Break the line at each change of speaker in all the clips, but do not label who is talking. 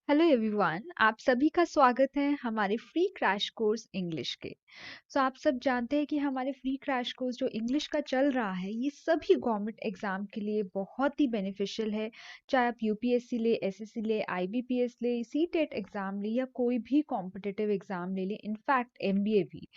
Hello everyone, आप सभी का स्वागत है हमारे फ्री क्रैश कोर्स इंग्लिश के। आप सब जानते हैं कि हमारे फ्री क्रैश कोर्स जो इंग्लिश का चल रहा है ये सभी गवर्नमेंट एग्जाम के लिए बहुत ही बेनिफिशियल है। चाहे आप यूपीएससी ले, एसएससी ले, आईबीपीएस ले, सीटेट एग्जाम ले या कोई भी कॉम्पिटिटिव एग्जाम ले ले, इनफैक्ट एमबीए भी,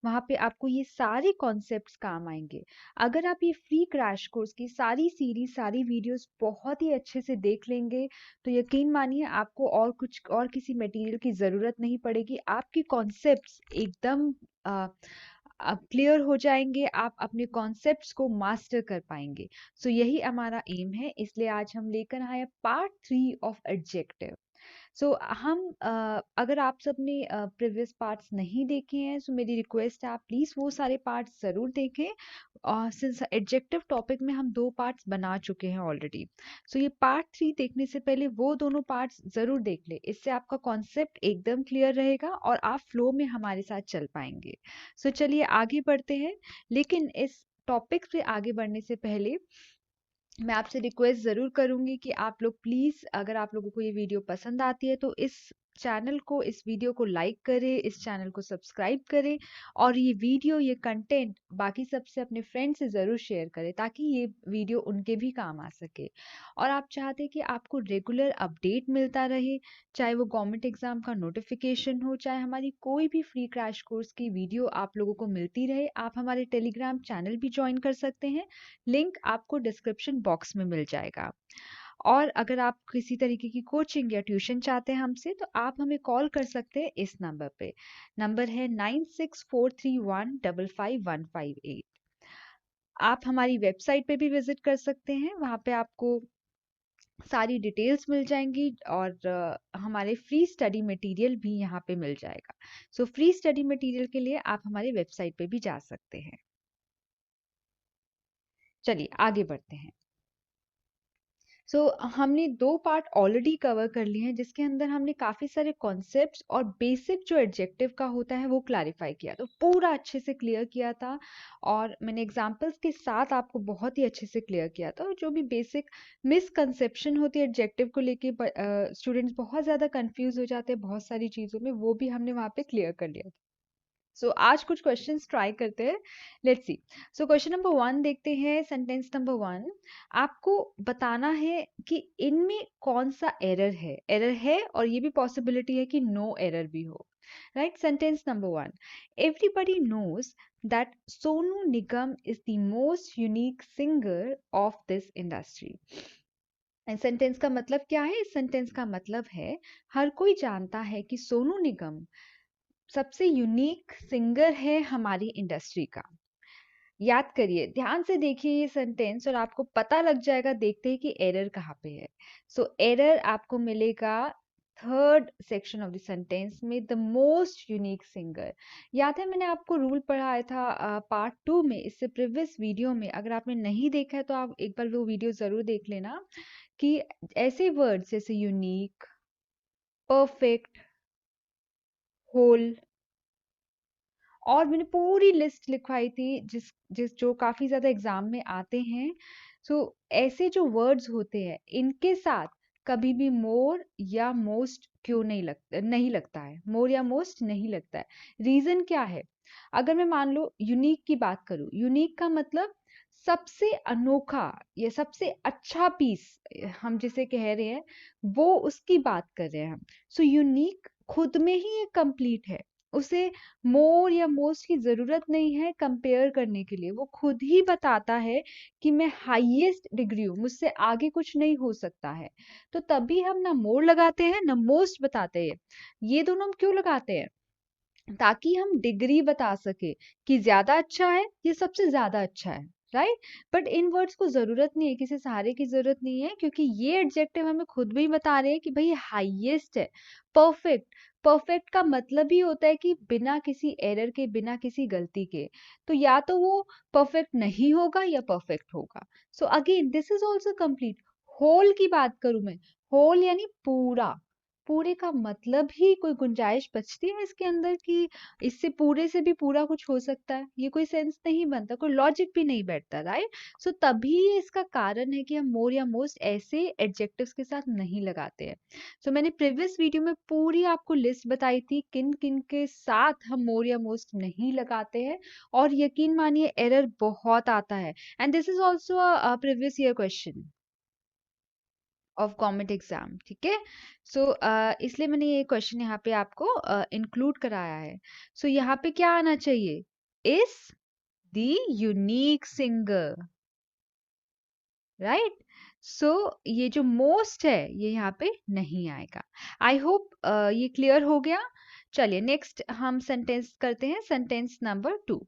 वहाँ पे आपको ये सारे कॉन्सेप्ट्स काम आएंगे। अगर आप ये फ्री क्रैश कोर्स की सारी सीरीज, सारी वीडियोस बहुत ही अच्छे से देख लेंगे तो यकीन मानिए आपको और कुछ और किसी मटेरियल की ज़रूरत नहीं पड़ेगी। आपकी कॉन्सेप्ट्स एकदम क्लियर हो जाएंगे, आप अपने कॉन्सेप्ट्स को मास्टर कर पाएंगे। यही हमारा एम है, इसलिए आज हम लेकर आए पार्ट 3 ऑफ एडजेक्टिव। अगर आप सबने प्रीवियस पार्ट्स नहीं देखे हैं सो मेरी रिक्वेस्ट है आप प्लीज़ वो सारे पार्ट्स ज़रूर देखें। सिंस एडजेक्टिव टॉपिक में हम 2 पार्ट्स बना चुके हैं ऑलरेडी। ये पार्ट 3 देखने से पहले वो दोनों पार्ट्स ज़रूर देख लें, इससे आपका कॉन्सेप्ट एकदम क्लियर रहेगा और आप फ्लो में हमारे साथ चल पाएंगे। चलिए आगे बढ़ते हैं, लेकिन इस टॉपिक से आगे बढ़ने से पहले मैं आपसे रिक्वेस्ट ज़रूर करूँगी कि आप लोग प्लीज़, अगर आप लोगों को ये वीडियो पसंद आती है तो इस वीडियो को लाइक करें, इस चैनल को सब्सक्राइब करें और ये वीडियो, ये कंटेंट बाकी सबसे अपने फ्रेंड से ज़रूर शेयर करें ताकि ये वीडियो उनके भी काम आ सके। और आप चाहते हैं कि आपको रेगुलर अपडेट मिलता रहे, चाहे वो गवर्नमेंट एग्ज़ाम का नोटिफिकेशन हो, चाहे हमारी कोई भी फ्री क्रैश कोर्स की वीडियो आप लोगों को मिलती रहे, आप हमारे टेलीग्राम चैनल भी ज्वाइन कर सकते हैं। लिंक आपको डिस्क्रिप्शन बॉक्स में मिल जाएगा। और अगर आप किसी तरीके की कोचिंग या ट्यूशन चाहते हैं हमसे तो आप हमें कॉल कर सकते हैं इस नंबर पे। नंबर है 9643155158। आप हमारी वेबसाइट पे भी विजिट कर सकते हैं, वहाँ पे आपको सारी डिटेल्स मिल जाएंगी और हमारे फ्री स्टडी मटेरियल भी यहाँ पे मिल जाएगा। फ्री स्टडी मटेरियल के लिए आप हमारी वेबसाइट पे भी जा सकते हैं। चलिए आगे बढ़ते हैं। हमने 2 पार्ट ऑलरेडी कवर कर लिए हैं जिसके अंदर हमने काफ़ी सारे कॉन्सेप्ट्स और बेसिक जो एडजेक्टिव का होता है वो क्लैरिफाई किया, तो पूरा अच्छे से क्लियर किया था और मैंने एग्जांपल्स के साथ आपको बहुत ही अच्छे से क्लियर किया था। और जो भी बेसिक मिसकंसेप्शन होती है एडजेक्टिव को लेके, स्टूडेंट्स बहुत ज़्यादा कंफ्यूज हो जाते हैं बहुत सारी चीज़ों में, वो भी हमने वहाँ पे क्लियर कर लिया था। आज कुछ क्वेश्चंस ट्राई करते हैं, लेट्स सी। क्वेश्चन नंबर 1 देखते हैं। सेंटेंस नंबर 1, आपको बताना है कि इनमें कौन सा एरर है और ये भी पॉसिबिलिटी है कि नो एरर भी हो। Right, sentence number 1, everybody knows that Sonu Nigam is the most unique singer of this industry. Sentence का मतलब क्या है? इस सेंटेंस का मतलब है हर कोई जानता है कि सोनू निगम सबसे यूनिक सिंगर है हमारी इंडस्ट्री का। याद करिए, ध्यान से देखिए ये सेंटेंस और आपको पता लग जाएगा देखते ही कि एरर कहाँ पे है। एरर आपको मिलेगा third section of the sentence में, द मोस्ट यूनिक सिंगर। याद है मैंने आपको रूल पढ़ाया था पार्ट 2 में, इससे प्रीवियस वीडियो में। अगर आपने नहीं देखा है तो आप एक बार वो वीडियो जरूर देख लेना कि ऐसे वर्ड्स जैसे यूनिक, परफेक्ट, होल और मैंने पूरी लिस्ट लिखवाई थी जिस जिस जो काफ़ी ज़्यादा एग्ज़ाम में आते हैं। ऐसे जो वर्ड्स होते हैं इनके साथ कभी भी मोर या मोस्ट क्यों नहीं लगता है, मोर या मोस्ट नहीं लगता है। रीज़न क्या है? अगर मैं मान लो यूनिक की बात करूँ, यूनिक का मतलब सबसे अनोखा या सबसे अच्छा पीस, हम जिसे कह रहे हैं वो उसकी बात कर रहे हैं हम। यूनिक खुद में ही एक कंप्लीट है, उसे मोर या मोस्ट की ज़रूरत नहीं है कंपेयर करने के लिए, वो खुद ही बताता है कि मैं हाईएस्ट डिग्री हूँ, मुझसे आगे कुछ नहीं हो सकता है। तो तभी हम ना मोर लगाते हैं ना मोस्ट बताते हैं। ये दोनों हम क्यों लगाते हैं? ताकि हम डिग्री बता सके कि ज्यादा अच्छा है, ये सबसे ज्यादा अच्छा है। राइट, बट इन वर्ड्स को जरूरत नहीं है, किसी सहारे की जरूरत नहीं है, क्योंकि ये एडजेक्टिव हमें खुद भी बता रहे हैं कि भाई हाईएस्ट है। परफेक्ट, परफेक्ट का मतलब ही होता है कि बिना किसी एरर के, बिना किसी गलती के। तो या तो वो परफेक्ट नहीं होगा या परफेक्ट होगा। Again this is also complete. Whole की बात करूं मैं, होल यानी पूरा, पूरे का मतलब ही कोई गुंजाइश बचती है इसके अंदर कि इससे पूरे से भी पूरा कुछ हो सकता है? ये कोई सेंस नहीं बनता, कोई लॉजिक भी नहीं बैठता, राइट? सो तभी इसका कारण है कि हम मोर या मोस्ट ऐसे एडजेक्टिव्स के साथ नहीं लगाते हैं। सो मैंने प्रीवियस वीडियो में पूरी आपको लिस्ट बताई थी किन किन के साथ हम मोर या मोस्ट नहीं लगाते हैं, और यकीन मानिए एरर बहुत आता है। And this is also a previous year question of government exam, ठीक है? सो इसलिए मैंने ये क्वेश्चन यहाँ पे आपको इंक्लूड कराया है। सो यहाँ पे क्या आना चाहिए? Is the unique singer, right? So ये जो मोस्ट है ये यहाँ पे नहीं आएगा। आई होप ये क्लियर हो गया। चलिए नेक्स्ट हम सेंटेंस करते हैं, sentence number 2।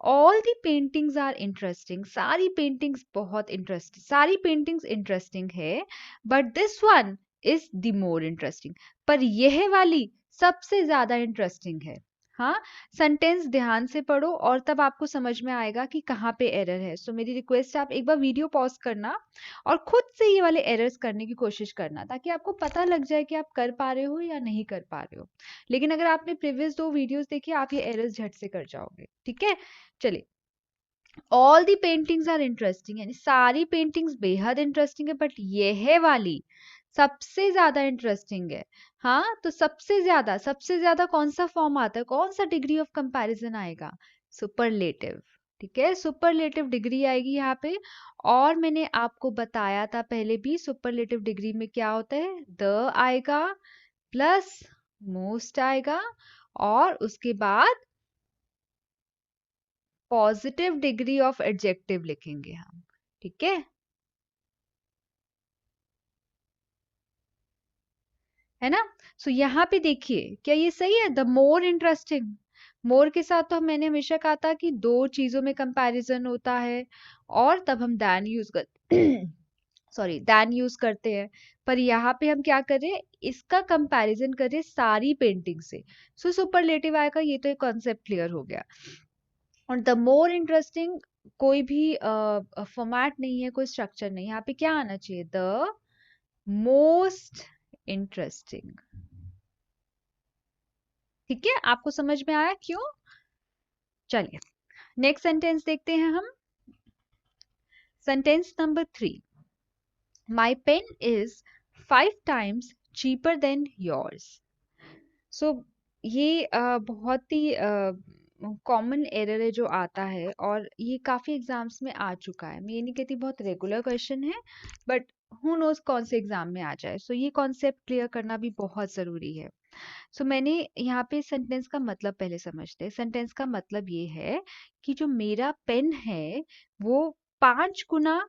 All the paintings are interesting, सारी पेंटिंग्स बहुत इंटरेस्टिंग, सारी पेंटिंग्स इंटरेस्टिंग है, but this one is the more interesting, पर यह वाली सबसे ज्यादा इंटरेस्टिंग है। हाँ, सेंटेंस ध्यान से पढ़ो और तब आपको समझ में आएगा कि कहाँ पे एरर है। सो मेरी रिक्वेस्ट है आप एक बार वीडियो पॉज करना और खुद से ये वाले एरर्स करने की कोशिश करना, ताकि आपको पता लग जाए कि आप कर पा रहे हो या नहीं कर पा रहे हो। लेकिन अगर आपने प्रीवियस 2 वीडियोस देखे, आप ये एरर्स झट से कर जाओगे, ठीक है? चलिए, all the paintings are interesting यानी सारी पेंटिंग्स बेहद इंटरेस्टिंग है, बट यह वाली सबसे ज्यादा इंटरेस्टिंग है। हाँ, तो सबसे ज्यादा कौन सा फॉर्म आता है, कौन सा डिग्री ऑफ कंपैरिजन आएगा? सुपरलेटिव, ठीक है? सुपरलेटिव डिग्री आएगी यहाँ पे। और मैंने आपको बताया था पहले भी, सुपरलेटिव डिग्री में क्या होता है? द आएगा प्लस मोस्ट आएगा और उसके बाद पॉजिटिव डिग्री ऑफ एडजेक्टिव लिखेंगे हम, ठीक है ना? सो यहाँ पे देखिए, क्या ये सही है? द मोर इंटरेस्टिंग, मोर के साथ तो मैंने हमेशा कहा था कि दो चीजों में कंपैरिजन होता है और तब हम दैन यूज कर सॉरी दैन यूज करते हैं। पर यहाँ पे हम क्या कर रहे हैं? इसका कंपैरिजन कर रहे हैं सारी पेंटिंग से। सो सुपरलेटिव आएगा, ये तो एक कॉन्सेप्ट क्लियर हो गया। और द मोर इंटरेस्टिंग कोई भी फॉर्मेट नहीं है, कोई स्ट्रक्चर नहीं, यहाँ पे क्या आना चाहिए? द मोस्ट इंटरेस्टिंग, ठीक है? आपको समझ में आया क्यों? चलिए नेक्स्ट सेंटेंस देखते हैं हम, sentence number 3। My pen is 5 times cheaper than yours। So ये बहुत ही कॉमन एरर है जो आता है, और ये काफी एग्जाम्स में आ चुका है। मैं ये नहीं कहती बहुत रेगुलर क्वेश्चन है, बट हु नोज कौन से एग्जाम में आ जाए। सो ये कॉन्सेप्ट क्लियर करना भी बहुत जरूरी है। सो मैंने यहाँ पे सेंटेंस का मतलब पहले समझते हैं। सेंटेंस का मतलब ये है कि जो मेरा पेन है वो 5 गुना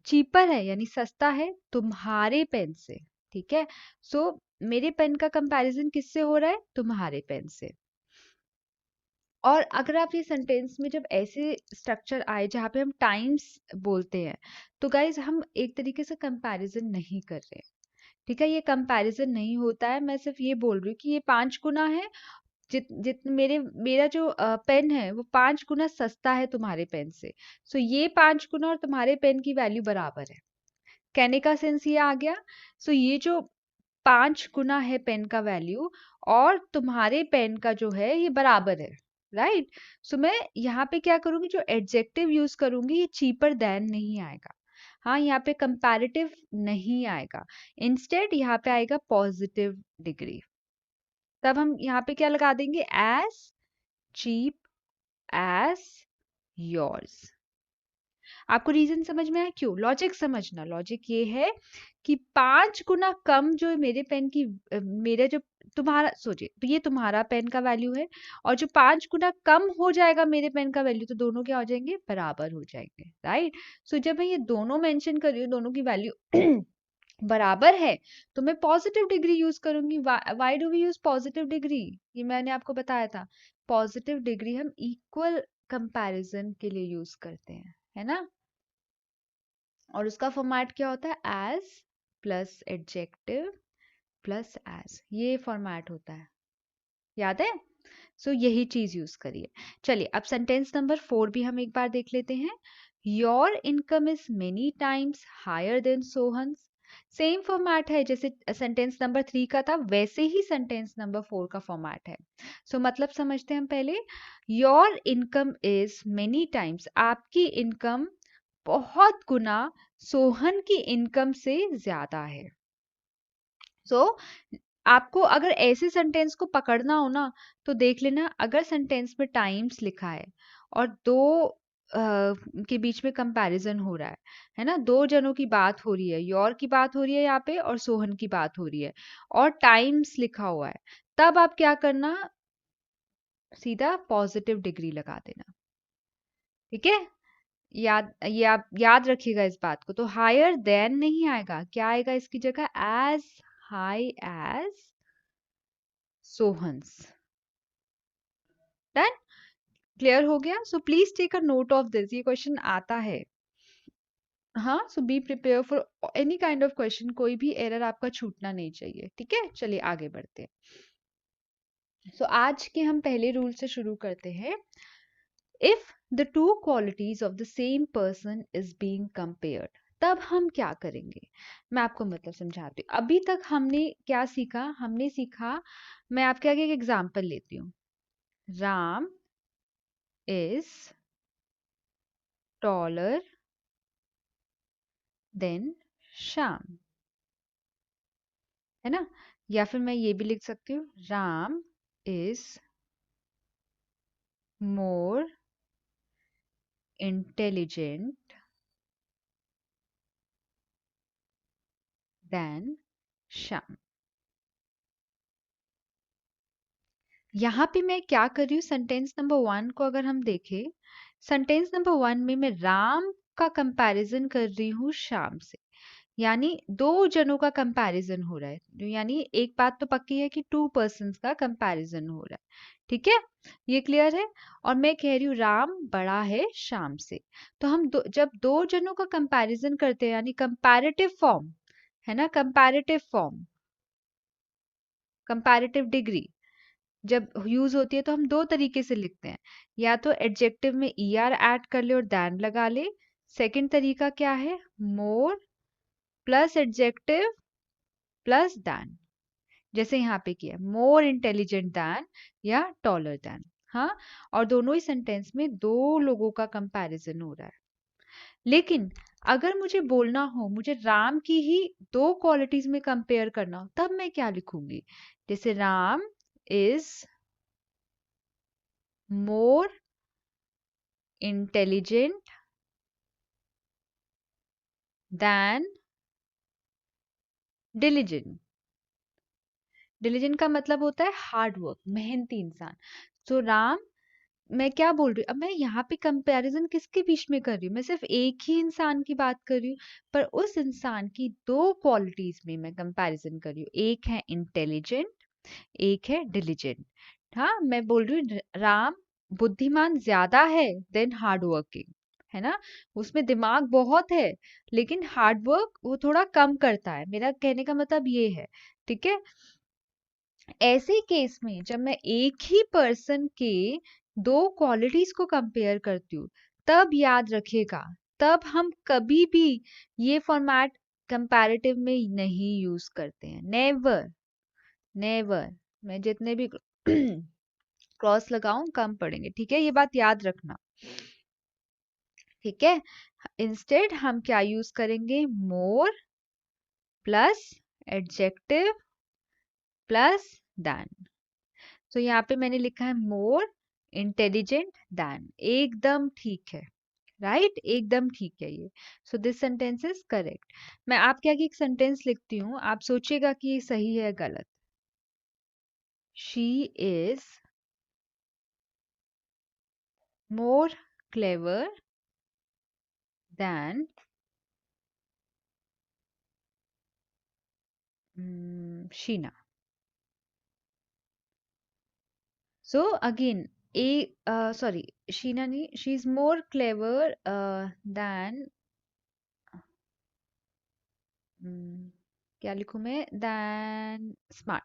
चीपर है यानी सस्ता है तुम्हारे पेन से, ठीक है? सो मेरे पेन का कंपैरिजन किससे हो रहा है? तुम्हारे पेन से। और अगर आप ये सेंटेंस में जब ऐसे स्ट्रक्चर आए जहाँ पे हम टाइम्स बोलते हैं, तो गाइज हम एक तरीके से कंपैरिजन नहीं कर रहे, ठीक है? ये कंपैरिजन नहीं होता है। मैं सिर्फ ये बोल रही हूँ कि ये 5 गुना है, जित जित मेरा जो पेन है वो 5 गुना सस्ता है तुम्हारे पेन से। सो ये 5 गुना और तुम्हारे पेन की वैल्यू बराबर है। कहने का सेंस ये आ गया। सो ये जो 5 गुना है पेन का वैल्यू और तुम्हारे पेन का जो है ये बराबर है, राइट? सो मैं यहाँ पे क्या करूंगी? जो एडजेक्टिव यूज करूंगी ये चीपर देन नहीं आएगा। हाँ, यहाँ पे कंपैरेटिव नहीं आएगा। इंस्टेड यहाँ पे आएगा पॉजिटिव डिग्री। तब हम यहाँ पे क्या लगा देंगे? As cheap as yours. आपको रीजन समझ में आया क्यों? लॉजिक समझना। लॉजिक ये है कि 5 गुना कम जो मेरे पेन की मेरा जो तुम्हारा सोचिए, तो ये तुम्हारा पेन का वैल्यू है, और जो 5 गुना कम हो जाएगा मेरे पेन का वैल्यू, तो दोनों क्या हो जाएंगे? बराबर हो जाएंगे, राइट? सो जब मैं ये दोनों मेंशन कर रही हूँ, दोनों की वैल्यू बराबर है, तो मैं पॉजिटिव डिग्री यूज करूंगी। Why do we use positive degree? ये मैंने आपको बताया था। पॉजिटिव डिग्री हम इक्वल कंपैरिजन के लिए यूज करते हैं, है ना? और उसका फॉर्मेट क्या होता है? As plus adjective plus as, ये फॉर्मेट होता है, याद है? सो यही चीज यूज करिए। चलिए अब सेंटेंस नंबर 4 भी हम एक बार देख लेते हैं। Your income is many times higher than Sohan's. Same format है जैसे सेंटेंस नंबर 3 का था, वैसे ही सेंटेंस नंबर 4 का फॉर्मेट है। मतलब समझते हैं हम पहले। Your income is many times, आपकी इनकम बहुत गुना सोहन की इनकम से ज्यादा है। आपको अगर ऐसे सेंटेंस को पकड़ना हो ना, तो देख लेना, अगर सेंटेंस में टाइम्स लिखा है और दो के बीच में कंपैरिजन हो रहा है ना, दो जनों की बात हो रही है, योर की बात हो रही है यहाँ पे और सोहन की बात हो रही है, और टाइम्स लिखा हुआ है, तब आप क्या करना, सीधा पॉजिटिव डिग्री लगा देना। ठीक है, ये आप याद रखिएगा इस बात को। तो हायर देन नहीं आएगा, क्या आएगा इसकी जगह, as high as Sohan's. Done, clear हो गया। So please take a note of this, ये क्वेश्चन आता है। हाँ, so be prepare for any kind of question, कोई भी एरर आपका छूटना नहीं चाहिए। ठीक है, चलिए आगे बढ़ते हैं। सो आज के हम पहले रूल से शुरू करते हैं। If the two qualities of the same person is being compared, तब हम क्या करेंगे, मैं आपको मतलब समझाती हूँ। अभी तक हमने क्या सीखा, हमने सीखा, मैं आपके आगे एक एग्जांपल लेती हूँ। Ram is taller than Shyam, है ना, या फिर मैं ये भी लिख सकती हूँ, Ram is more intelligent then Shyam. यहाँ पे मैं क्या कर रही हूँ, सेंटेंस नंबर 1 को अगर हम देखें, सेंटेंस नंबर 1 में मैं राम का कंपैरिजन कर रही हूँ श्याम से, यानी दो जनों का कंपैरिजन हो रहा है, यानी एक बात तो पक्की है कि टू पर्सन्स का कंपैरिजन हो रहा है। ठीक है, ये क्लियर है। और मैं कह रही हूँ राम बड़ा है श्याम से, तो हम जब दो जनों का कंपैरिजन करते हैं, यानी कंपैरेटिव फॉर्म, है ना, कंपैरेटिव फॉर्म, कंपैरेटिव डिग्री जब यूज होती है, तो हम दो तरीके से लिखते हैं, या तो एडजेक्टिव में er ऐड कर ले और देन लगा ले। सेकंड तरीका क्या है, मोर प्लस एडजेक्टिव प्लस देन, जैसे यहाँ पे किया, मोर इंटेलिजेंट देन या टॉलर देन। हाँ, और दोनों ही सेंटेंस में दो लोगों का कंपैरिजन हो रहा है। लेकिन अगर मुझे बोलना हो, मुझे राम की ही दो क्वालिटीज में कंपेयर करना हो, तब मैं क्या लिखूंगी, जैसे Ram is more intelligent then diligent. Diligent का मतलब होता है हार्ड वर्क, मेहनती इंसान। तो राम, मैं क्या बोल रही हूँ, अब मैं यहाँ पे कंपैरिजन किसके बीच में कर रही हूँ, मैं सिर्फ एक ही इंसान की बात कर रही हूँ, पर उस इंसान की दो क्वालिटीज में मैं कंपैरिजन कर रही हूँ, एक है इंटेलिजेंट, एक है डिलीजेंट। हाँ, मैं बोल रही हूँ राम बुद्धिमान ज्यादा है देन हार्ड वर्किंग, है ना, उसमें दिमाग बहुत है, लेकिन हार्ड वर्क वो थोड़ा कम करता है, मेरा कहने का मतलब ये है। ठीक है, ऐसे केस में जब मैं एक ही पर्सन के दो क्वालिटीज को कंपेयर करती हूँ, तब याद रखिएगा, तब हम कभी भी ये फॉर्मेट कंपैरेटिव में नहीं यूज करते हैं, नेवर, नेवर। मैं जितने भी क्रॉस लगाऊं कम पड़ेंगे, ठीक है, ये बात याद रखना। ठीक है, इंस्टेड हम क्या यूज करेंगे, मोर प्लस एडजेक्टिव प्लस देन। तो यहाँ पे मैंने लिखा है मोर इंटेलिजेंट देन, एकदम ठीक है, राइट, एकदम ठीक है ये। So this sentence is correct. मैं आपके आगे एक सेंटेंस लिखती हूँ, आप सोचिएगा कि ये सही है गलत। She is more clever than Sheena. So again, sorry, Sheena नहीं, she is more clever than, क्या लिखूं मैं, देन स्मार्ट।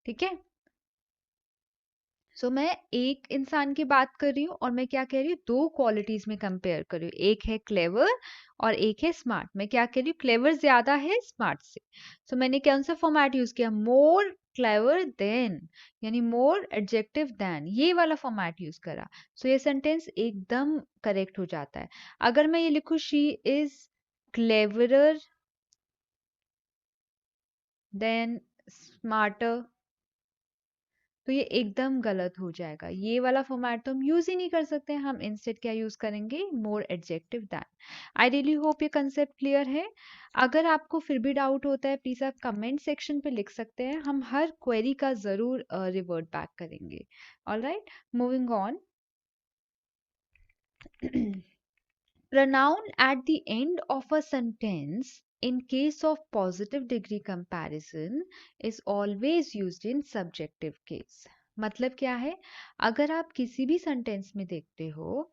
ठीक है, सो मैं एक इंसान की बात कर रही हूँ और मैं क्या कह रही हूँ, दो क्वालिटीज में कंपेयर कर रही हूँ, एक है क्लेवर और एक है स्मार्ट। मैं क्या कह रही हूँ, क्लेवर ज्यादा है स्मार्ट से। सो मैंने कौन सा फॉर्मेट यूज किया, मोर क्लेवर देन, यानी मोर एडजेक्टिव देन, ये वाला फॉर्मेट यूज करा। सो ये सेंटेंस एकदम करेक्ट हो जाता है। अगर मैं ये लिखूं, she is cleverer than smarter, तो ये एकदम गलत हो जाएगा। ये वाला फॉर्मेट तो हम यूज ही नहीं कर सकते। हम इंस्टेड क्या यूज करेंगे, more adjective than. I really hope ये कंसेप्ट क्लियर है। अगर आपको फिर भी डाउट होता है, प्लीज आप कमेंट सेक्शन पे लिख सकते हैं, हम हर क्वेरी का जरूर रिवर्ट बैक करेंगे। Alright, moving on. Pronoun at the end of a sentence in case of positive degree comparison is always used in subjective case. मतलब क्या है, अगर आप किसी भी सेंटेंस में देखते हो,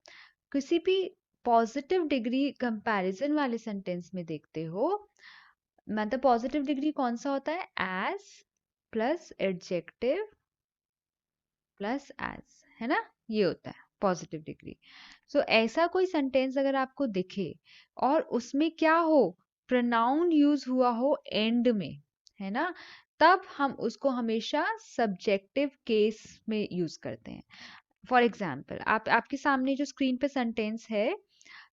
किसी भी पॉजिटिव डिग्री कंपैरिजन वाले सेंटेंस में देखते हो, मतलब पॉजिटिव डिग्री कौन सा होता है, as plus adjective plus as, है ना, ये होता है पॉजिटिव डिग्री। सो ऐसा कोई सेंटेंस अगर आपको दिखे और उसमें क्या हो, प्रोनाउन यूज हुआ हो एंड में, है ना, तब हम उसको हमेशा सब्जेक्टिव केस में यूज करते हैं। फॉर एग्जाम्पल, आपके सामने जो स्क्रीन पे सेंटेंस है,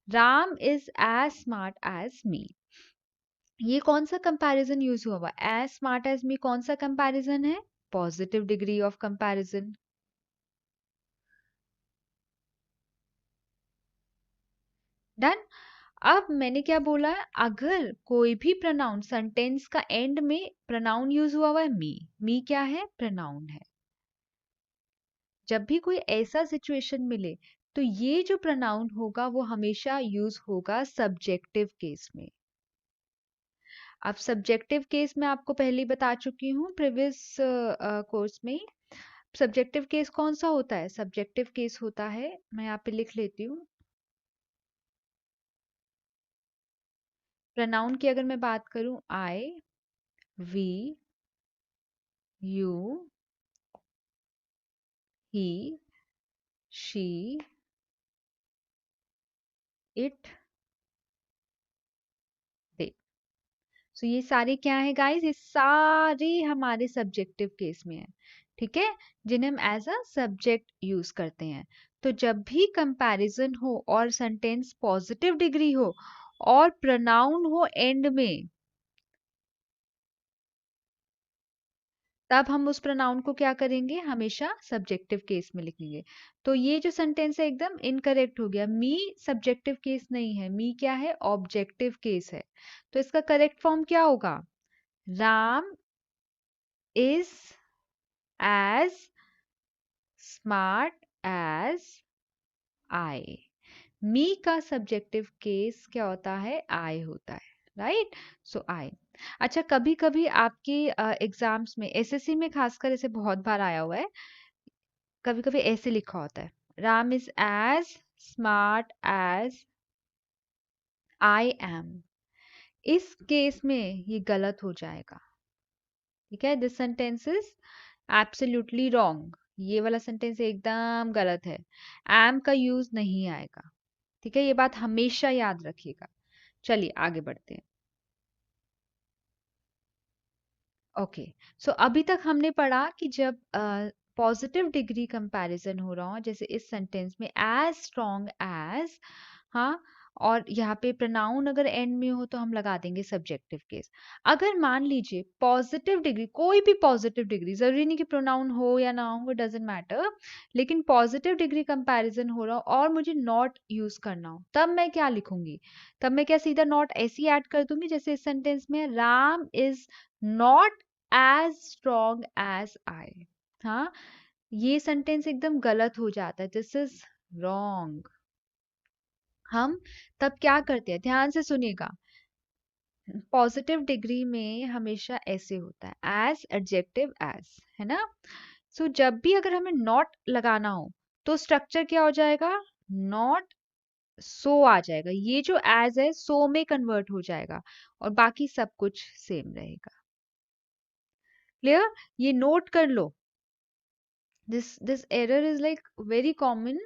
Ram is as smart as me, ये कौन सा कंपैरिजन यूज हुआ, एज स्मार्ट एज मी कौन सा कंपैरिजन है, positive degree of comparison. Done. अब मैंने क्या बोला है, अगर कोई भी प्रोनाउन सेंटेंस का एंड में प्रोनाउन यूज हुआ है, मी क्या है, प्रोनाउन है। जब भी कोई ऐसा सिचुएशन मिले, तो ये जो प्रोनाउन होगा वो हमेशा यूज होगा सब्जेक्टिव केस में। अब सब्जेक्टिव केस में आपको पहले ही बता चुकी हूँ प्रीवियस कोर्स में। सब्जेक्टिव केस कौन सा होता है, सब्जेक्टिव केस होता है, मैं यहाँ पे लिख लेती हूँ। प्रोनाउन की अगर मैं बात करूं, I, we, you, he, she, it, they. सो ये सारे क्या है गाइस, ये सारे हमारे सब्जेक्टिव केस में है, ठीक है, जिन्हें हम एज अ सब्जेक्ट यूज करते हैं। तो जब भी कंपैरिजन हो और सेंटेंस पॉजिटिव डिग्री हो और प्रोनाउन हो एंड में, तब हम उस प्रोनाउन को क्या करेंगे, हमेशा सब्जेक्टिव केस में लिखेंगे। तो ये जो सेंटेंस है एकदम इनकरेक्ट हो गया, मी सब्जेक्टिव केस नहीं है, मी क्या है, ऑब्जेक्टिव केस है। तो इसका करेक्ट फॉर्म क्या होगा, Ram is as smart as I. Me का सब्जेक्टिव केस क्या होता है, आई होता है, राइट। सो आई। अच्छा, कभी कभी आपके एग्जाम्स में, एसएससी में खासकर ऐसे बहुत बार आया हुआ है, कभी कभी ऐसे लिखा होता है, Ram is as smart as I am. इस केस में ये गलत हो जाएगा, ठीक है, this sentence is absolutely wrong, ये वाला सेंटेंस एकदम गलत है, एम का यूज नहीं आएगा, ठीक है, ये बात हमेशा याद रखिएगा। चलिए आगे बढ़ते हैं। ओके, सो अभी तक हमने पढ़ा कि जब पॉजिटिव डिग्री कंपैरिजन हो रहा हो, जैसे इस सेंटेंस में एज स्ट्रॉन्ग एज, हाँ, और यहाँ पे प्रोनाउन अगर एंड में हो तो हम लगा देंगे सब्जेक्टिव केस। अगर मान लीजिए पॉजिटिव डिग्री, कोई भी पॉजिटिव डिग्री, जरूरी नहीं कि प्रोनाउन हो या ना हो, डजेंट मैटर, लेकिन पॉजिटिव डिग्री कंपैरिजन हो रहा हो और मुझे नॉट यूज करना हो, तब मैं क्या लिखूंगी, तब मैं क्या सीधा नॉट ऐसी ऐड कर दूंगी, जैसे इस सेंटेंस में Ram is not as strong as I. हाँ, ये सेंटेंस एकदम गलत हो जाता है, दिस इज रॉन्ग। हम तब क्या करते हैं, ध्यान से सुनिएगा, पॉजिटिव डिग्री में हमेशा ऐसे होता है, एज एडजेक्टिव एज, है ना। सो जब भी अगर हमें नॉट लगाना हो तो स्ट्रक्चर क्या हो जाएगा, नॉट सो आ जाएगा, ये जो एज है सो में कन्वर्ट हो जाएगा और बाकी सब कुछ सेम रहेगा। क्लियर, ये नोट कर लो, this error is like very common,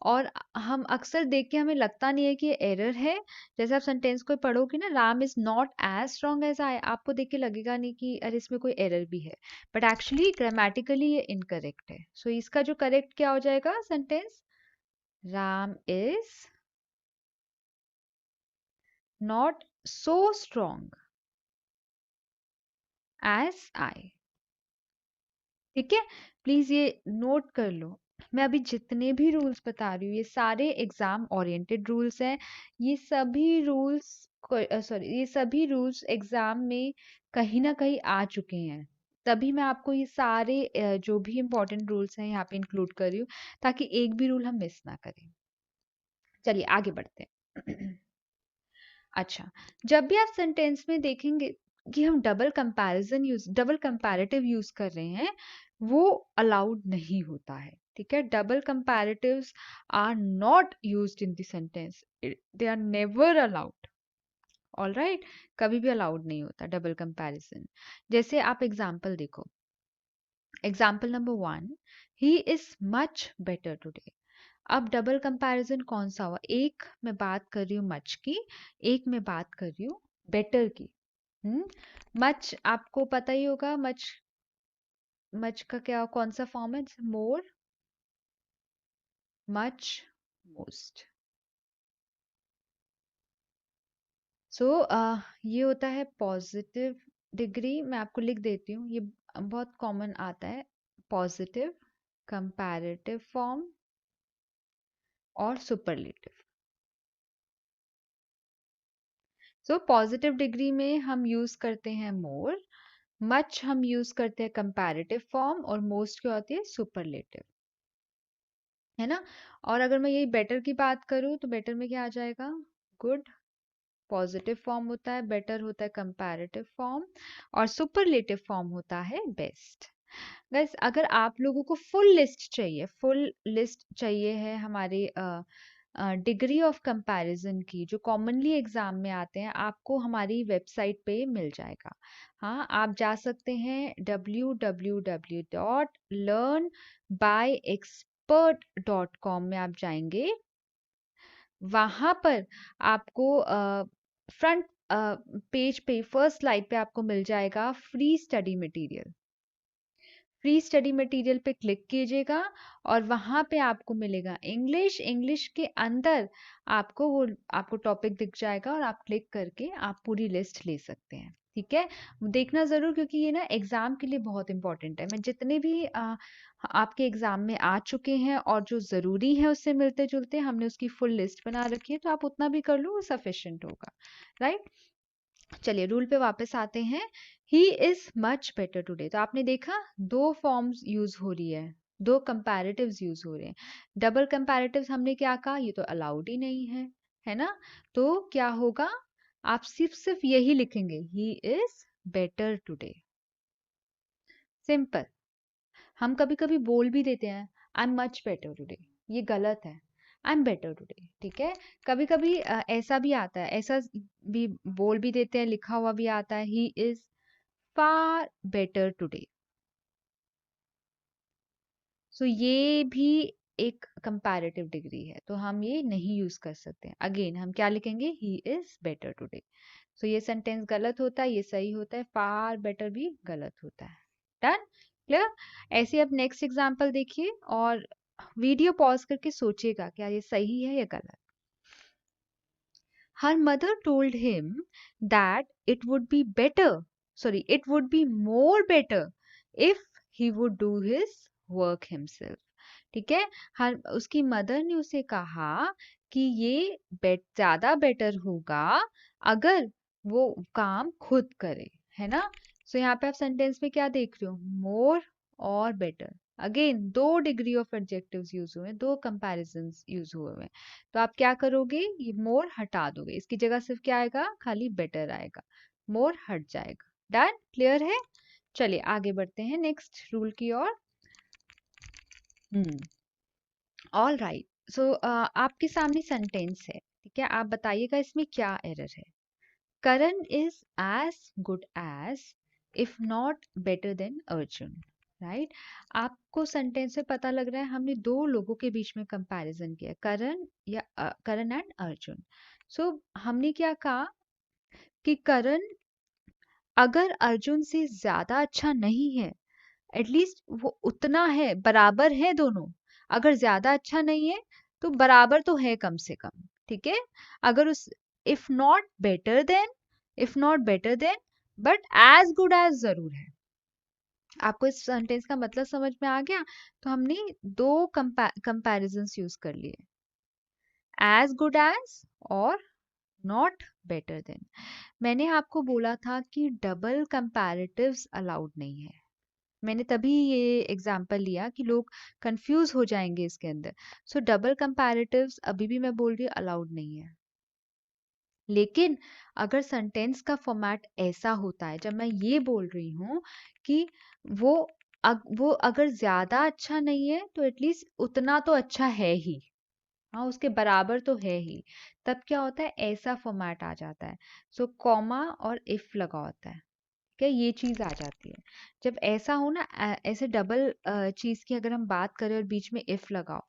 और हम अक्सर देख के हमें लगता नहीं है कि ये एरर है। जैसे आप सेंटेंस को पढ़ोगे ना, Ram is not as strong as I, आपको देख के लगेगा नहीं कि अरे इसमें कोई एरर भी है, बट एक्चुअली ग्रामेटिकली ये इनकरेक्ट है। सो इसका जो करेक्ट क्या हो जाएगा sentence, Ram is not so strong as I. ठीक है, प्लीज ये नोट कर लो। मैं अभी जितने भी रूल्स बता रही हूँ ये सारे एग्जाम ओरिएंटेड रूल्स हैं। ये सभी रूल्स, सॉरी, ये सभी रूल्स एग्जाम में कहीं ना कहीं आ चुके हैं, तभी मैं आपको ये सारे जो भी इंपॉर्टेंट रूल्स हैं यहाँ पे इंक्लूड कर रही हूँ, ताकि एक भी रूल हम मिस ना करें। चलिए आगे बढ़ते हैं। अच्छा, जब भी आप सेंटेंस में देखेंगे कि हम डबल कंपैरेटिव यूज कर रहे हैं, वो अलाउड नहीं होता है। ठीक है, double comparatives are not used in the sentence, they are never allowed. All right, कभी भी अलाउड नहीं होता डबल कंपैरिजन। जैसे आप एग्जाम्पल देखो, example number 1, he is much better today. अब डबल कंपैरिजन कौन सा हुआ, एक मैं बात कर रही हूँ मच की, एक मैं बात कर रही हूँ बेटर की। मच आपको पता ही होगा, मच, मच का क्या कौन सा फॉर्म है, मोर, मच, मोस्ट। सो ये होता है पॉजिटिव डिग्री, मैं आपको लिख देती हूँ, ये बहुत कॉमन आता है, पॉजिटिव, कंपैरेटिव फॉर्म और सुपरलेटिव। सो पॉजिटिव डिग्री में हम यूज करते हैं मोर, मच हम यूज करते हैं कंपैरेटिव फॉर्म, और मोस्ट क्या होती है, सुपरलेटिव, है ना। और अगर मैं यही बेटर की बात करूं तो बेटर में क्या आ जाएगा, गुड, पॉजिटिव फॉर्म होता है, बेटर होता है कंपैरेटिव फॉर्म, और सुपरलेटिव फॉर्म होता है बेस्ट। गाइस, अगर आप लोगों को फुल लिस्ट चाहिए है हमारे डिग्री ऑफ कंपैरिजन की, जो कॉमनली एग्जाम में आते हैं, आपको हमारी वेबसाइट पे मिल जाएगा। हाँ, आप जा सकते हैं www.learnbyexpert.com में आप जाएंगे, वहां पर आपको फ्रंट पेज पे फर्स्ट स्लाइड पे आपको मिल जाएगा free study material. Free study material पे क्लिक कीजिएगा और वहां पे आपको मिलेगा इंग्लिश, इंग्लिश के अंदर आपको टॉपिक दिख जाएगा, और आप क्लिक करके आप पूरी लिस्ट ले सकते हैं। ठीक है, देखना जरूर, क्योंकि ये ना एग्जाम के लिए बहुत इंपॉर्टेंट है। मैं जितने भी आपके एग्जाम में आ चुके हैं और जो जरूरी है उससे मिलते जुलते, हमने उसकी फुल लिस्ट बना रखी है, तो आप उतना भी कर लो, वो सफिशिएंट होगा। राइट, चलिए रूल पे वापस आते हैं। He is much better today, तो आपने देखा दो फॉर्म्स यूज हो रही है, दो कंपैरेटिव्स यूज हो रहे हैं। डबल कंपैरेटिव्स हमने क्या कहा, ये तो अलाउड ही नहीं है ना। तो क्या होगा, आप सिर्फ सिर्फ यही लिखेंगे, he is better today, simple. हम कभी कभी बोल भी देते हैं I am much better today, ये गलत है, आई एम बेटर टुडे। ठीक है, कभी कभी ऐसा भी आता है, ऐसा भी बोल भी देते हैं, लिखा हुआ भी आता है, he is far better today. सो ये भी एक कंपैरेटिव डिग्री है, तो हम ये नहीं यूज कर सकते हैं। अगेन हम क्या लिखेंगे, ही इज बेटर टुडे। सो ये सेंटेंस गलत होता है, ये सही होता है, फार बेटर भी गलत होता है। Done, clear. ऐसे अब नेक्स्ट एग्जांपल देखिए, और वीडियो पॉज करके सोचिएगा क्या ये सही है या गलत। Her mother told him that it would be better, sorry, it would be more better if he would do his work himself. ठीक है, हर उसकी मदर ने उसे कहा कि ये ज्यादा बेटर होगा अगर वो काम खुद करे, है ना। सो यहाँ पे आप सेंटेंस में क्या देख रहे हो, मोर और बेटर। अगेन दो डिग्री ऑफ एडजेक्टिव्स यूज हुए हैं, दो कंपैरिजंस यूज हुए हैं। तो आप क्या करोगे, ये मोर हटा दोगे, इसकी जगह सिर्फ क्या आएगा, खाली बेटर आएगा, मोर हट जाएगा। डन, क्लियर है। चलिए आगे बढ़ते हैं नेक्स्ट रूल की ओर। ऑल राइट, सो आपके सामने सेंटेंस है, ठीक है, आप बताइएगा इसमें क्या एरर है। Karan is as good as, if not better than Arjun. Right. आपको सेंटेंस से पता लग रहा है हमने दो लोगों के बीच में कंपैरिजन किया, करण एंड अर्जुन। सो हमने क्या कहा कि करण अगर अर्जुन से ज्यादा अच्छा नहीं है, एटलीस्ट वो उतना है, बराबर है दोनों। अगर ज्यादा अच्छा नहीं है तो बराबर तो है कम से कम, ठीक है। अगर उस if not better than but as good as जरूर है। आपको इस सेंटेंस का मतलब समझ में आ गया? तो हमने दो कंपैरिजंस यूज कर लिए, एज गुड एज और नॉट बेटर देन। मैंने आपको बोला था कि डबल कंपैरेटिव्स अलाउड नहीं है। मैंने तभी ये एग्जाम्पल लिया कि लोग कंफ्यूज हो जाएंगे इसके अंदर। सो डबल कंपैरेटिव्स अभी भी मैं बोल रही हूँ अलाउड नहीं है। लेकिन अगर सेंटेंस का फॉर्मेट ऐसा होता है, जब मैं ये बोल रही हूँ कि वो वो अगर ज्यादा अच्छा नहीं है तो एटलीस्ट उतना तो अच्छा है ही, हाँ उसके बराबर तो है ही, तब क्या होता है, ऐसा फॉर्मेट आ जाता है। सो कॉमा और इफ लगा होता है, क्या ये चीज आ जाती है। जब ऐसा हो ना, ऐसे डबल चीज की अगर हम बात करें और बीच में इफ लगाओ,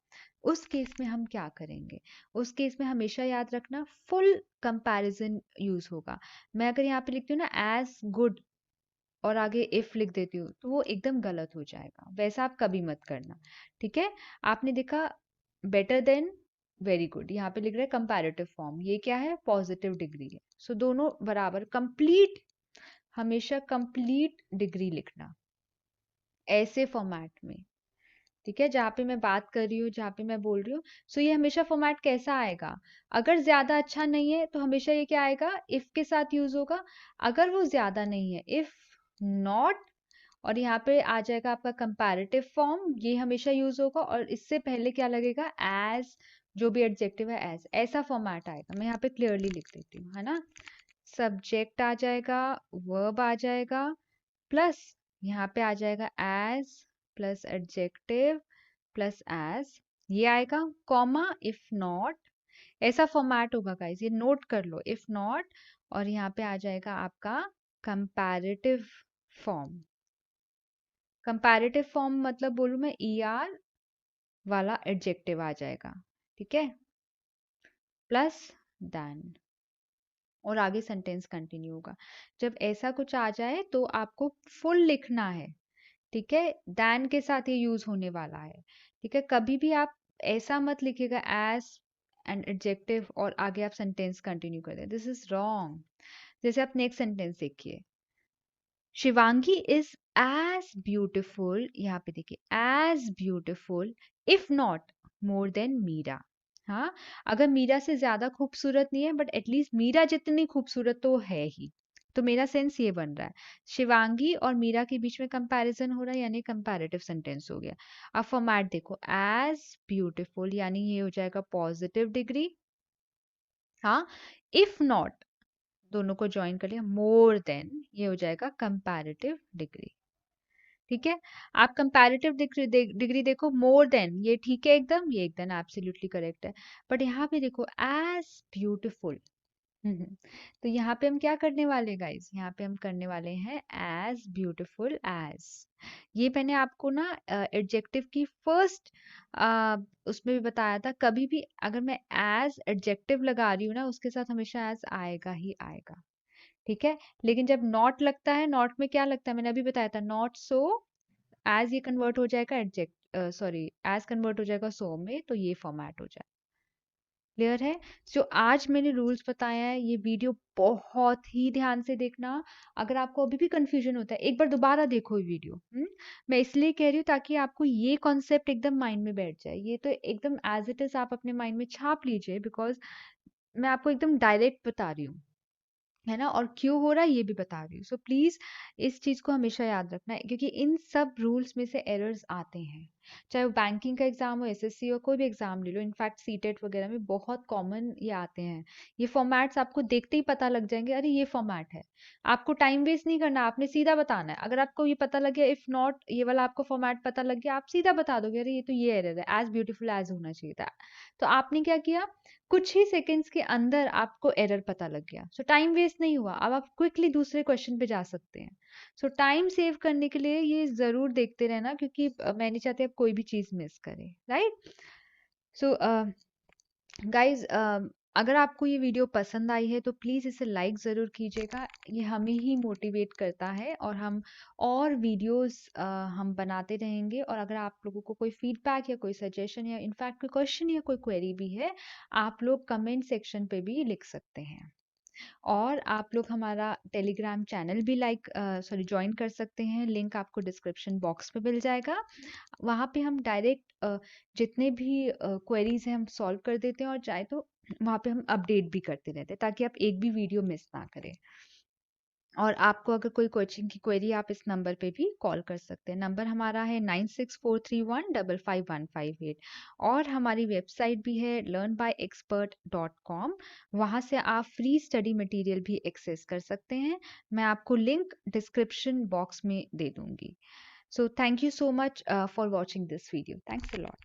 उस केस में हम क्या करेंगे? उस केस में हमेशा याद रखना फुल कंपैरिजन यूज होगा। मैं अगर यहाँ पे लिखती हूँ ना एज गुड और आगे इफ लिख देती हूँ तो वो एकदम गलत हो जाएगा, वैसा आप कभी मत करना, ठीक है। आपने देखा बेटर देन वेरी गुड, यहाँ पे लिख रहा है कंपैरेटिव फॉर्म, ये क्या है, पॉजिटिव डिग्री है। सो दोनों बराबर, कंप्लीट, हमेशा कंप्लीट डिग्री लिखना ऐसे फॉर्मेट में, ठीक है। जहाँ पे मैं बात कर रही हूँ, जहाँ पे मैं बोल रही हूँ, सो ये हमेशा फॉर्मेट कैसा आएगा? अगर ज्यादा अच्छा नहीं है तो हमेशा ये क्या आएगा, इफ के साथ यूज होगा। अगर वो ज्यादा नहीं है, इफ नॉट, और यहाँ पे आ जाएगा आपका कंपैरेटिव फॉर्म, ये हमेशा यूज होगा। और इससे पहले क्या लगेगा, एज, जो भी एडजेक्टिव है एज, ऐसा फॉर्मेट आएगा। मैं यहाँ पे क्लियरली लिख देती हूँ, है ना। सब्जेक्ट आ जाएगा, वर्ब आ जाएगा, प्लस यहाँ पे आ जाएगा as plus adjective plus as, ये आएगा कॉमा इफ नॉट। ऐसा फॉर्मेट होगा गाइस, ये नोट कर लो, इफ नॉट, और यहाँ पे आ जाएगा आपका कंपैरेटिव फॉर्म। कंपैरेटिव फॉर्म मतलब बोलूं मैं, ER वाला एडजेक्टिव आ जाएगा, ठीक है, प्लस देन, और आगे सेंटेंस कंटिन्यू होगा। जब ऐसा कुछ आ जाए तो आपको फुल लिखना है, ठीक है, देन के साथ ये यूज होने वाला है, ठीक है। कभी भी आप ऐसा मत लिखिएगा एज एंड एडजेक्टिव और आगे आप सेंटेंस कंटिन्यू कर दें, दिस इज रॉन्ग। जैसे आप नेक्स्ट सेंटेंस देखिए, शिवांगी इज एज ब्यूटिफुल, यहाँ पे देखिए, as beautiful if not more than Meera. हाँ, अगर मीरा से ज्यादा खूबसूरत नहीं है बट एटलीस्ट मीरा जितनी खूबसूरत तो है ही। तो मेरा सेंस ये बन रहा है, शिवांगी और मीरा के बीच में कंपैरिजन हो रहा है, यानी कंपैरेटिव सेंटेंस हो गया। अब फॉर्मेट देखो, एज ब्यूटिफुल यानी ये हो जाएगा पॉजिटिव डिग्री, हाँ। इफ नॉट, दोनों को ज्वाइन कर लिया, मोर देन, ये हो जाएगा कंपैरेटिव डिग्री, ठीक है। आप कंपैरेटिव डिग्री देखो, मोर देन ये ठीक है एकदम, ये एकदम एब्सोल्युटली करेक्ट है। बट यहाँ पे देखो एज ब्यूटिफुल, तो यहाँ पे हम क्या करने वाले गाइस, यहाँ पे हम करने वाले हैं एज ब्यूटिफुल एज। ये मैंने आपको ना एडजेक्टिव की फर्स्ट उसमें भी बताया था, कभी भी अगर मैं एज एडजेक्टिव लगा रही हूँ ना, उसके साथ हमेशा एज आएगा ही आएगा, ठीक है। लेकिन जब नॉट लगता है, नॉट में क्या लगता है, मैंने अभी बताया था, नॉट सो, एज ये कन्वर्ट हो जाएगा सॉरी, एज कन्वर्ट हो जाएगा सो में, तो ये फॉर्मेट हो जाएगा। क्लियर है? जो आज मैंने रूल्स बताया है, ये वीडियो बहुत ही ध्यान से देखना। अगर आपको अभी भी कंफ्यूजन होता है, एक बार दोबारा देखो ये वीडियो। मैं इसलिए कह रही हूँ ताकि आपको ये कॉन्सेप्ट एकदम माइंड में बैठ जाए, ये तो एकदम एज इट इज आप अपने माइंड में छाप लीजिए, बिकॉज मैं आपको एकदम डायरेक्ट बता रही हूँ, है ना, और क्यों हो रहा है ये भी बता रही हूँ। सो प्लीज इस चीज को हमेशा याद रखना है, क्योंकि इन सब रूल्स में से एरर्स आते हैं, चाहे वो बैंकिंग का एग्जाम हो, SSC हो, कोई भी एग्जाम ले लो, इनफैक्ट सीटेट वगैरह में बहुत कॉमन ये आते हैं। ये फॉर्मेट्स आपको देखते ही पता लग जाएंगे, अरे ये फॉर्मेट है। आपको टाइम वेस्ट नहीं करना, आपने सीधा बताना है। अगर आपको ये पता लग गया, इफ नॉट ये वाला आपको फॉर्मेट पता लग गया, आप सीधा बता दोगे, अरे ये तो ये एरर है, एज ब्यूटीफुल एज होना चाहिए था। तो आपने क्या किया, कुछ ही सेकंड्स के अंदर आपको एरर पता लग गया। सो टाइम वेस्ट नहीं हुआ, अब आप क्विकली दूसरे क्वेश्चन पे जा सकते हैं। सो टाइम सेव करने के लिए ये ज़रूर देखते रहना, क्योंकि मैं नहीं चाहती आप कोई भी चीज़ मिस करें, राइट? सो गाइज, अगर आपको ये वीडियो पसंद आई है तो प्लीज़ इसे लाइक ज़रूर कीजिएगा। ये हमें ही मोटिवेट करता है और हम और वीडियोस हम बनाते रहेंगे। और अगर आप लोगों को कोई फीडबैक या कोई सजेशन या इनफैक्ट कोई क्वेश्चन या कोई क्वेरी भी है, आप लोग कमेंट सेक्शन पे भी लिख सकते हैं। और आप लोग हमारा टेलीग्राम चैनल भी ज्वाइन कर सकते हैं, लिंक आपको डिस्क्रिप्शन बॉक्स में मिल जाएगा। वहाँ पे हम डायरेक्ट जितने भी क्वेरीज हैं हम सॉल्व कर देते हैं, और चाहे तो वहाँ पे हम अपडेट भी करते रहते हैं, ताकि आप एक भी वीडियो मिस ना करें। और आपको अगर कोई कोचिंग की क्वेरी, आप इस नंबर पे भी कॉल कर सकते हैं। नंबर हमारा है 9643155158। और हमारी वेबसाइट भी है learnbyexpert.com। वहाँ से आप फ्री स्टडी मटेरियल भी एक्सेस कर सकते हैं। मैं आपको लिंक डिस्क्रिप्शन बॉक्स में दे दूंगी। So thank you so much for watching this video. Thanks a lot.